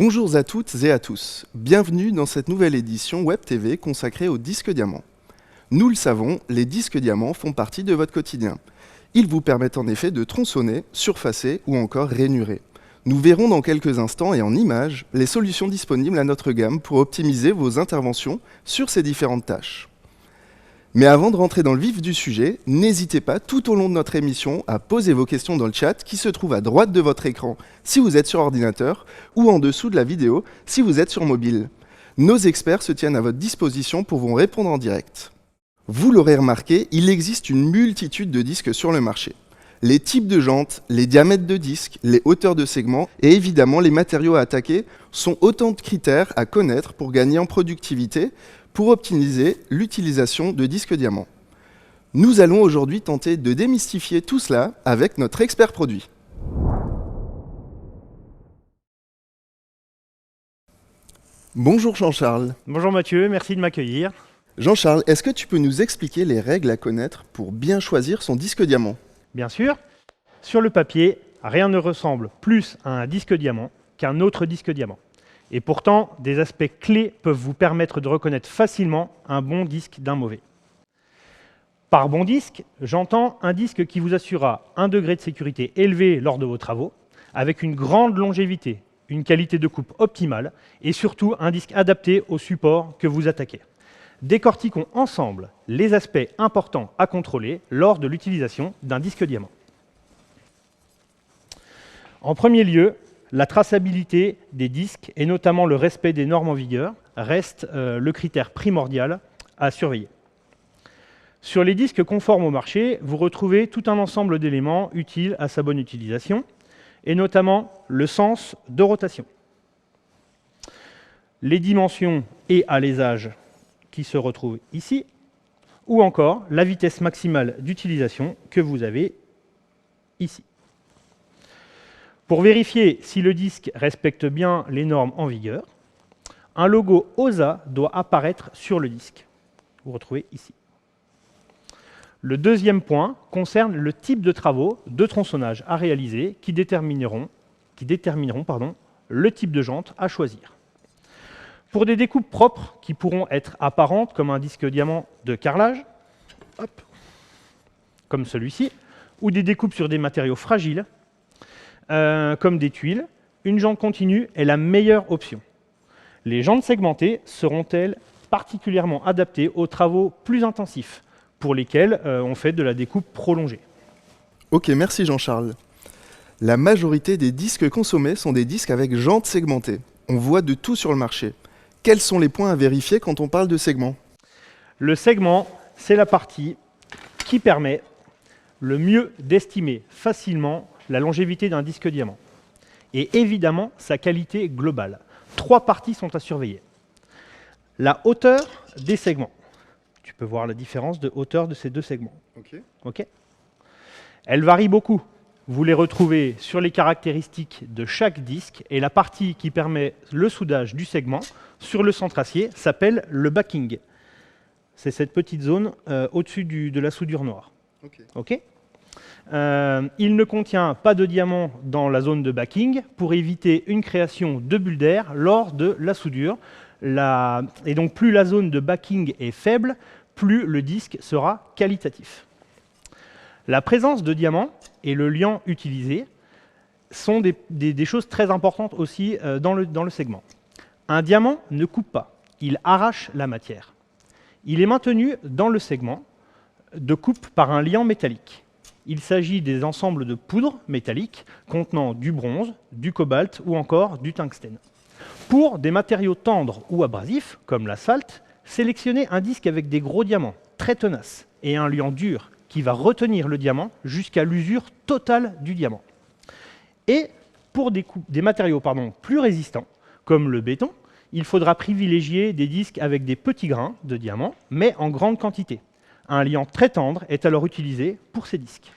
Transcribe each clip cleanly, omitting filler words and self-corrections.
Bonjour à toutes et à tous, bienvenue dans cette nouvelle édition Web TV consacrée aux disques diamants. Nous le savons, les disques diamants font partie de votre quotidien. Ils vous permettent en effet de tronçonner, surfacer ou encore rainurer. Nous verrons dans quelques instants et en images les solutions disponibles à notre gamme pour optimiser vos interventions sur ces différentes tâches. Mais avant de rentrer dans le vif du sujet, n'hésitez pas tout au long de notre émission à poser vos questions dans le chat qui se trouve à droite de votre écran si vous êtes sur ordinateur ou en dessous de la vidéo si vous êtes sur mobile. Nos experts se tiennent à votre disposition pour vous répondre en direct. Vous l'aurez remarqué, il existe une multitude de disques sur le marché. Les types de jantes, les diamètres de disques, les hauteurs de segments et évidemment les matériaux à attaquer sont autant de critères à connaître pour gagner en productivité, pour optimiser l'utilisation de disques diamants. Nous allons aujourd'hui tenter de démystifier tout cela avec notre expert produit. Bonjour Jean-Charles. Bonjour Mathieu, merci de m'accueillir. Jean-Charles, est-ce que tu peux nous expliquer les règles à connaître pour bien choisir son disque diamant? Bien sûr, sur le papier, rien ne ressemble plus à un disque diamant qu'un autre disque diamant. Et pourtant, des aspects clés peuvent vous permettre de reconnaître facilement un bon disque d'un mauvais. Par bon disque, j'entends un disque qui vous assurera un degré de sécurité élevé lors de vos travaux, avec une grande longévité, une qualité de coupe optimale et surtout un disque adapté au support que vous attaquez. Décortiquons ensemble les aspects importants à contrôler lors de l'utilisation d'un disque diamant. En premier lieu, la traçabilité des disques, et notamment le respect des normes en vigueur, reste le critère primordial à surveiller. Sur les disques conformes au marché, vous retrouvez tout un ensemble d'éléments utiles à sa bonne utilisation, et notamment le sens de rotation, les dimensions et alésage qui se retrouvent ici, ou encore la vitesse maximale d'utilisation que vous avez ici. Pour vérifier si le disque respecte bien les normes en vigueur, un logo OSA doit apparaître sur le disque. Vous retrouvez ici. Le deuxième point concerne le type de travaux de tronçonnage à réaliser qui détermineront le type de jante à choisir. Pour des découpes propres qui pourront être apparentes comme un disque diamant de carrelage, comme celui-ci, ou des découpes sur des matériaux fragiles, comme des tuiles, une jante continue est la meilleure option. Les jantes segmentées seront-elles particulièrement adaptées aux travaux plus intensifs, pour lesquels on fait de la découpe prolongée. Ok, merci Jean-Charles. La majorité des disques consommés sont des disques avec jantes segmentées. On voit de tout sur le marché. Quels sont les points à vérifier quand on parle de segment? Le segment, c'est la partie qui permet le mieux d'estimer facilement la longévité d'un disque diamant. Et évidemment, sa qualité globale. Trois parties sont à surveiller. La hauteur des segments. Tu peux voir la différence de hauteur de ces deux segments. Ok. Elle varie beaucoup. Vous les retrouvez sur les caractéristiques de chaque disque et la partie qui permet le soudage du segment sur le centre-acier s'appelle le backing. C'est cette petite zone au-dessus de la soudure noire. Ok. Il ne contient pas de diamant dans la zone de backing pour éviter une création de bulles d'air lors de la soudure. Et donc plus la zone de backing est faible, plus le disque sera qualitatif. La présence de diamants et le liant utilisé sont des choses très importantes aussi dans le segment. Un diamant ne coupe pas, il arrache la matière. Il est maintenu dans le segment de coupe par un liant métallique. Il s'agit des ensembles de poudres métalliques contenant du bronze, du cobalt ou encore du tungstène. Pour des matériaux tendres ou abrasifs, comme l'asphalte, sélectionnez un disque avec des gros diamants, très tenaces, et un liant dur qui va retenir le diamant jusqu'à l'usure totale du diamant. Et pour des matériaux plus résistants, comme le béton, il faudra privilégier des disques avec des petits grains de diamant, mais en grande quantité. Un liant très tendre est alors utilisé pour ces disques.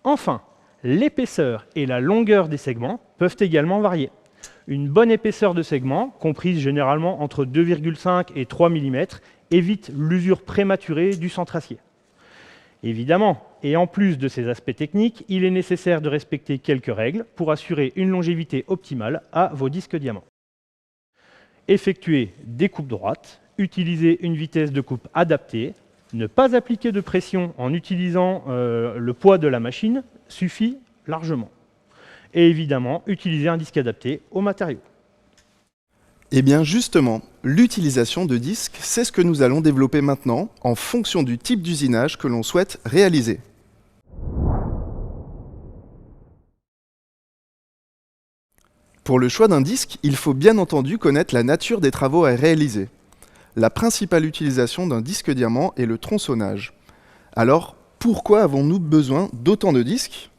Enfin, l'épaisseur et la longueur des segments peuvent également varier. Une bonne épaisseur de segment, comprise généralement entre 2,5 et 3 mm, évite l'usure prématurée du centre-acier. Évidemment, et en plus de ces aspects techniques, il est nécessaire de respecter quelques règles pour assurer une longévité optimale à vos disques diamants. Effectuer des coupes droites, utiliser une vitesse de coupe adaptée, ne pas appliquer de pression en utilisant le poids de la machine suffit largement. Et évidemment, utiliser un disque adapté aux matériaux. Eh bien justement, l'utilisation de disques, c'est ce que nous allons développer maintenant en fonction du type d'usinage que l'on souhaite réaliser. Pour le choix d'un disque, il faut bien entendu connaître la nature des travaux à réaliser. La principale utilisation d'un disque diamant est le tronçonnage. Alors, pourquoi avons-nous besoin d'autant de disques ?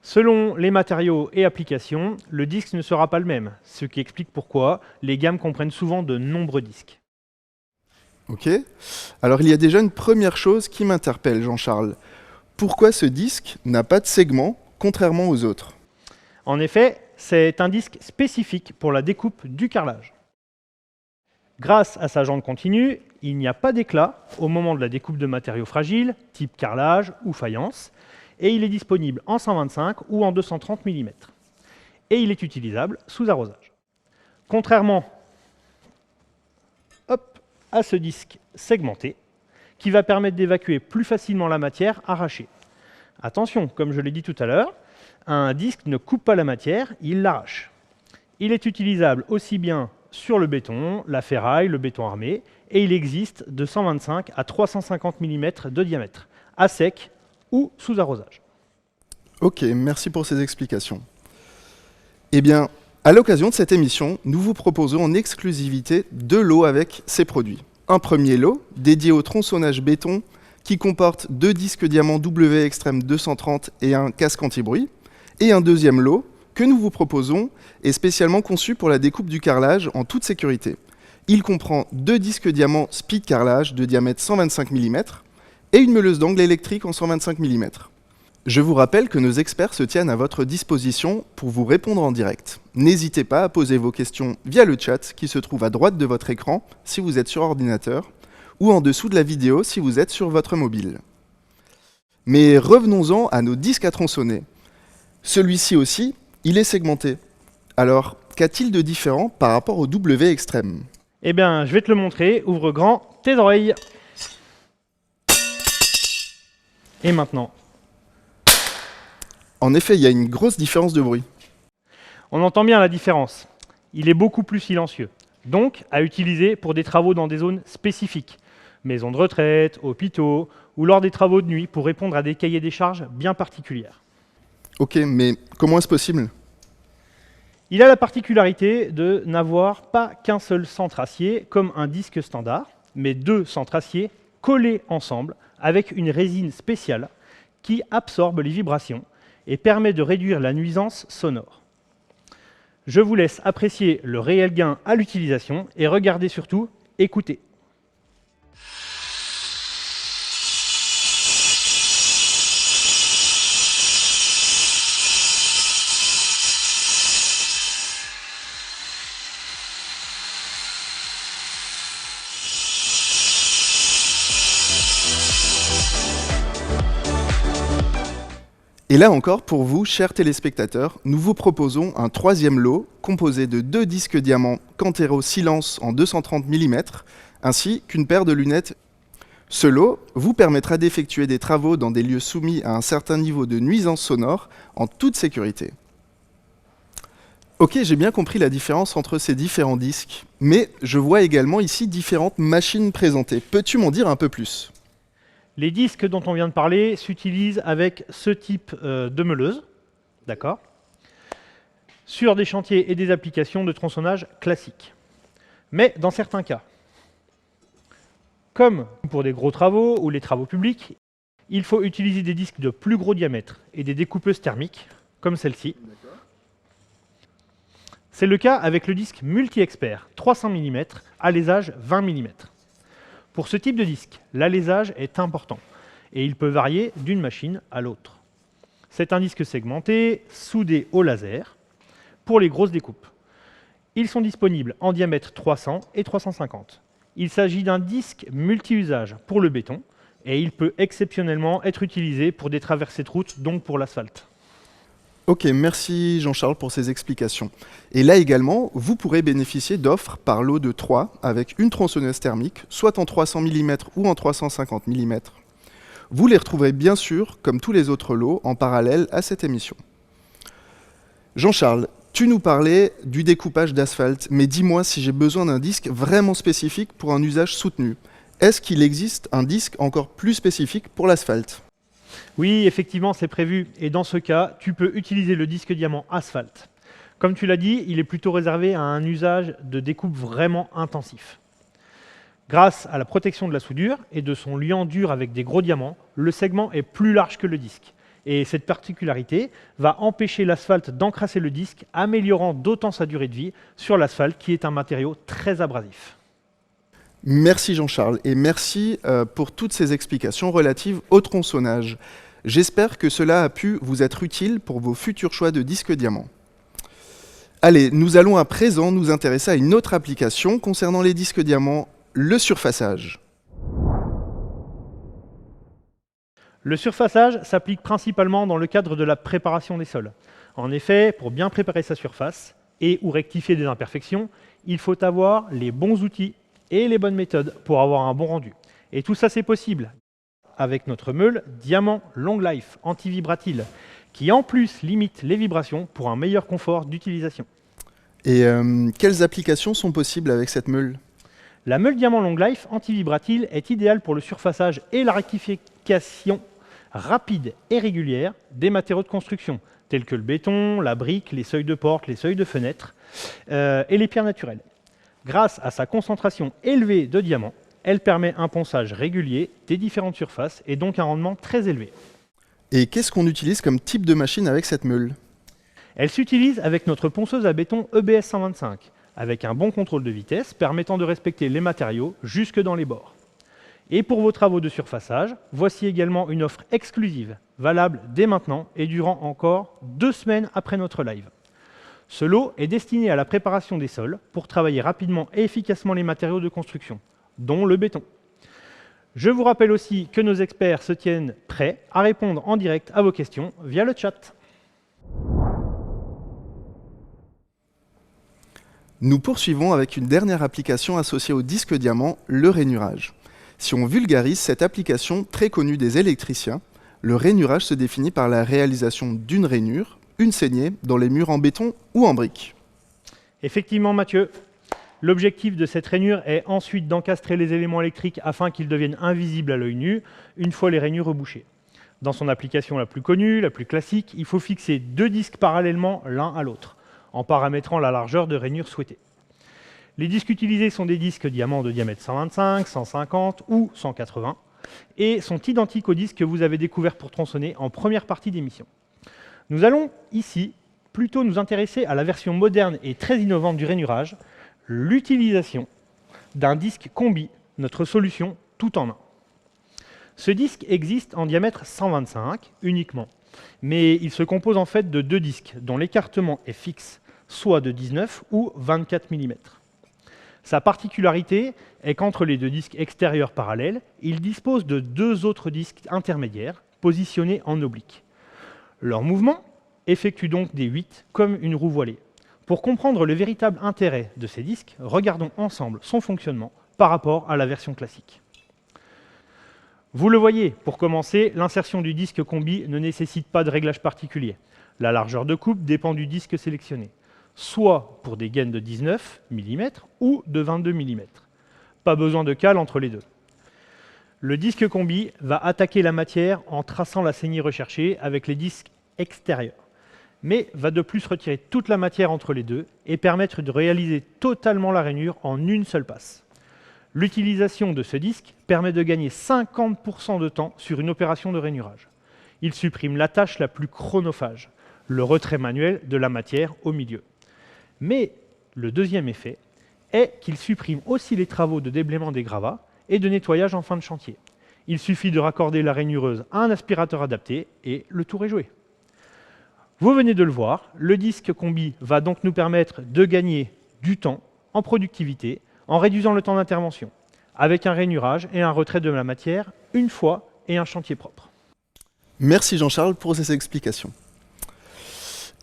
Selon les matériaux et applications, le disque ne sera pas le même, ce qui explique pourquoi les gammes comprennent souvent de nombreux disques. Ok. Alors il y a déjà une première chose qui m'interpelle, Jean-Charles. Pourquoi ce disque n'a pas de segment, contrairement aux autres ? En effet, c'est un disque spécifique pour la découpe du carrelage. Grâce à sa jante continue, il n'y a pas d'éclat au moment de la découpe de matériaux fragiles, type carrelage ou faïence, et il est disponible en 125 ou en 230 mm. Et il est utilisable sous arrosage. Contrairement à ce disque segmenté, qui va permettre d'évacuer plus facilement la matière arrachée. Attention, comme je l'ai dit tout à l'heure, un disque ne coupe pas la matière, il l'arrache. Il est utilisable aussi bien sur le béton, la ferraille, le béton armé, et il existe de 125 à 350 mm de diamètre, à sec ou sous arrosage. Ok, merci pour ces explications. Eh bien, à l'occasion de cette émission, nous vous proposons en exclusivité 2 lots avec ces produits. Un premier lot, dédié au tronçonnage béton, qui comporte 2 disques diamants W Extreme 230 et un casque anti-bruit. Et un deuxième lot, que nous vous proposons, est spécialement conçu pour la découpe du carrelage en toute sécurité. Il comprend 2 disques diamants speed carrelage de diamètre 125 mm et une meuleuse d'angle électrique en 125 mm. Je vous rappelle que nos experts se tiennent à votre disposition pour vous répondre en direct. N'hésitez pas à poser vos questions via le chat qui se trouve à droite de votre écran si vous êtes sur ordinateur ou en dessous de la vidéo si vous êtes sur votre mobile. Mais revenons-en à nos disques à tronçonner. Celui-ci aussi, il est segmenté. Alors, qu'a-t-il de différent par rapport au W Extreme ? Eh bien, je vais te le montrer. Ouvre grand tes oreilles. Et maintenant ? En effet, il y a une grosse différence de bruit. On entend bien la différence. Il est beaucoup plus silencieux. Donc, à utiliser pour des travaux dans des zones spécifiques. Maisons de retraite, hôpitaux, ou lors des travaux de nuit pour répondre à des cahiers des charges bien particulières. Ok, mais comment est-ce possible ? Il a la particularité de n'avoir pas qu'un seul centre acier comme un disque standard, mais 2 centres aciers collés ensemble avec une résine spéciale qui absorbe les vibrations et permet de réduire la nuisance sonore. Je vous laisse apprécier le réel gain à l'utilisation et regardez surtout, écoutez. Et là encore, pour vous, chers téléspectateurs, nous vous proposons un 3e lot composé de 2 disques diamants Cantero Silence en 230 mm, ainsi qu'une paire de lunettes. Ce lot vous permettra d'effectuer des travaux dans des lieux soumis à un certain niveau de nuisance sonore en toute sécurité. Ok, j'ai bien compris la différence entre ces différents disques, mais je vois également ici différentes machines présentées. Peux-tu m'en dire un peu plus ? Les disques dont on vient de parler s'utilisent avec ce type de meuleuse, d'accord, sur des chantiers et des applications de tronçonnage classiques. Mais dans certains cas, comme pour des gros travaux ou les travaux publics, il faut utiliser des disques de plus gros diamètre et des découpeuses thermiques, comme celle-ci. C'est le cas avec le disque multi-expert 300 mm, alésage 20 mm. Pour ce type de disque, l'alésage est important et il peut varier d'une machine à l'autre. C'est un disque segmenté, soudé au laser, pour les grosses découpes. Ils sont disponibles en diamètre 300 et 350. Il s'agit d'un disque multi-usage pour le béton et il peut exceptionnellement être utilisé pour des traversées de route, donc pour l'asphalte. Ok, merci Jean-Charles pour ces explications. Et là également, vous pourrez bénéficier d'offres par lot de 3 avec une tronçonneuse thermique, soit en 300 mm ou en 350 mm. Vous les retrouverez bien sûr, comme tous les autres lots, en parallèle à cette émission. Jean-Charles, tu nous parlais du découpage d'asphalte, mais dis-moi si j'ai besoin d'un disque vraiment spécifique pour un usage soutenu. Est-ce qu'il existe un disque encore plus spécifique pour l'asphalte ? Oui, effectivement, c'est prévu. Et dans ce cas, tu peux utiliser le disque diamant asphalte. Comme tu l'as dit, il est plutôt réservé à un usage de découpe vraiment intensif. Grâce à la protection de la soudure et de son liant dur avec des gros diamants, le segment est plus large que le disque. Et cette particularité va empêcher l'asphalte d'encrasser le disque, améliorant d'autant sa durée de vie sur l'asphalte qui est un matériau très abrasif. Merci Jean-Charles et merci pour toutes ces explications relatives au tronçonnage. J'espère que cela a pu vous être utile pour vos futurs choix de disques diamant. Allez, nous allons à présent nous intéresser à une autre application concernant les disques diamants, le surfaçage. Le surfaçage s'applique principalement dans le cadre de la préparation des sols. En effet, pour bien préparer sa surface et ou rectifier des imperfections, il faut avoir les bons outils et les bonnes méthodes pour avoir un bon rendu. Et tout ça, c'est possible avec notre meule Diamant Long Life anti-vibratile, qui en plus limite les vibrations pour un meilleur confort d'utilisation. Et quelles applications sont possibles avec cette meule ? La meule Diamant Long Life anti-vibratile est idéale pour le surfaçage et la rectification rapide et régulière des matériaux de construction, tels que le béton, la brique, les seuils de porte, les seuils de fenêtres et les pierres naturelles. Grâce à sa concentration élevée de diamants, elle permet un ponçage régulier des différentes surfaces et donc un rendement très élevé. Et qu'est-ce qu'on utilise comme type de machine avec cette meule ? Elle s'utilise avec notre ponceuse à béton EBS 125, avec un bon contrôle de vitesse permettant de respecter les matériaux jusque dans les bords. Et pour vos travaux de surfaçage, voici également une offre exclusive, valable dès maintenant et durant encore 2 semaines après notre live. Ce lot est destiné à la préparation des sols pour travailler rapidement et efficacement les matériaux de construction, dont le béton. Je vous rappelle aussi que nos experts se tiennent prêts à répondre en direct à vos questions via le chat. Nous poursuivons avec une dernière application associée au disque diamant, le rainurage. Si on vulgarise cette application très connue des électriciens, le rainurage se définit par la réalisation d'une rainure, une saignée, dans les murs en béton ou en briques. Effectivement, Mathieu, l'objectif de cette rainure est ensuite d'encastrer les éléments électriques afin qu'ils deviennent invisibles à l'œil nu, une fois les rainures rebouchées. Dans son application la plus connue, la plus classique, il faut fixer 2 disques parallèlement l'un à l'autre, en paramétrant la largeur de rainure souhaitée. Les disques utilisés sont des disques diamants de diamètre 125, 150 ou 180 et sont identiques aux disques que vous avez découverts pour tronçonner en première partie d'émission. Nous allons ici plutôt nous intéresser à la version moderne et très innovante du rainurage, l'utilisation d'un disque combi, notre solution tout en un. Ce disque existe en diamètre 125 uniquement, mais il se compose en fait de 2 disques dont l'écartement est fixe, soit de 19 ou 24 mm. Sa particularité est qu'entre les 2 disques extérieurs parallèles, il dispose de 2 autres disques intermédiaires positionnés en oblique. Leur mouvement effectue donc des 8 comme une roue voilée. Pour comprendre le véritable intérêt de ces disques, regardons ensemble son fonctionnement par rapport à la version classique. Vous le voyez, pour commencer, l'insertion du disque combi ne nécessite pas de réglage particulier. La largeur de coupe dépend du disque sélectionné, soit pour des gaines de 19 mm ou de 22 mm. Pas besoin de cale entre les deux. Le disque combi va attaquer la matière en traçant la saignée recherchée avec les disques extérieurs, mais va de plus retirer toute la matière entre les deux et permettre de réaliser totalement la rainure en une seule passe. L'utilisation de ce disque permet de gagner 50% de temps sur une opération de rainurage. Il supprime la tâche la plus chronophage, le retrait manuel de la matière au milieu. Mais le deuxième effet est qu'il supprime aussi les travaux de déblaiement des gravats et de nettoyage en fin de chantier. Il suffit de raccorder la rainureuse à un aspirateur adapté et le tour est joué. Vous venez de le voir, le disque combi va donc nous permettre de gagner du temps en productivité en réduisant le temps d'intervention. avec un rainurage et un retrait de la matière une fois et un chantier propre. Merci Jean-Charles pour ces explications.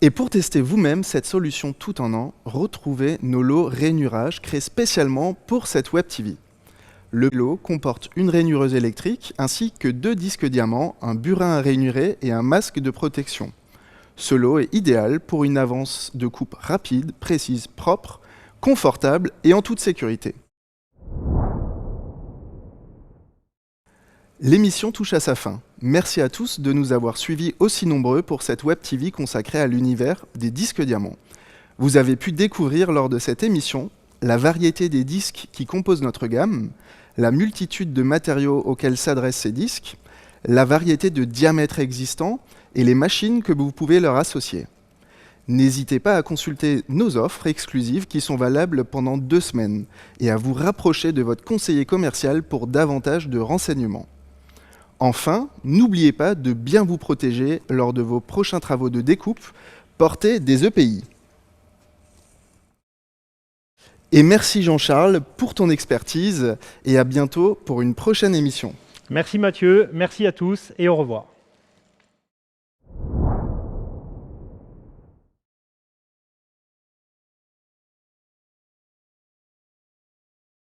Et pour tester vous-même cette solution tout en un, retrouvez nos lots rainurage créés spécialement pour cette Web TV. Le lot comporte une rainureuse électrique ainsi que 2 disques diamants, un burin à rainurer et un masque de protection. Ce lot est idéal pour une avance de coupe rapide, précise, propre, confortable et en toute sécurité. L'émission touche à sa fin. Merci à tous de nous avoir suivis aussi nombreux pour cette Web TV consacrée à l'univers des disques diamants. Vous avez pu découvrir lors de cette émission la variété des disques qui composent notre gamme, la multitude de matériaux auxquels s'adressent ces disques, la variété de diamètres existants et les machines que vous pouvez leur associer. N'hésitez pas à consulter nos offres exclusives qui sont valables pendant 2 semaines et à vous rapprocher de votre conseiller commercial pour davantage de renseignements. Enfin, n'oubliez pas de bien vous protéger lors de vos prochains travaux de découpe, portez des EPI. Et merci Jean-Charles pour ton expertise et à bientôt pour une prochaine émission. Merci Mathieu, merci à tous et au revoir.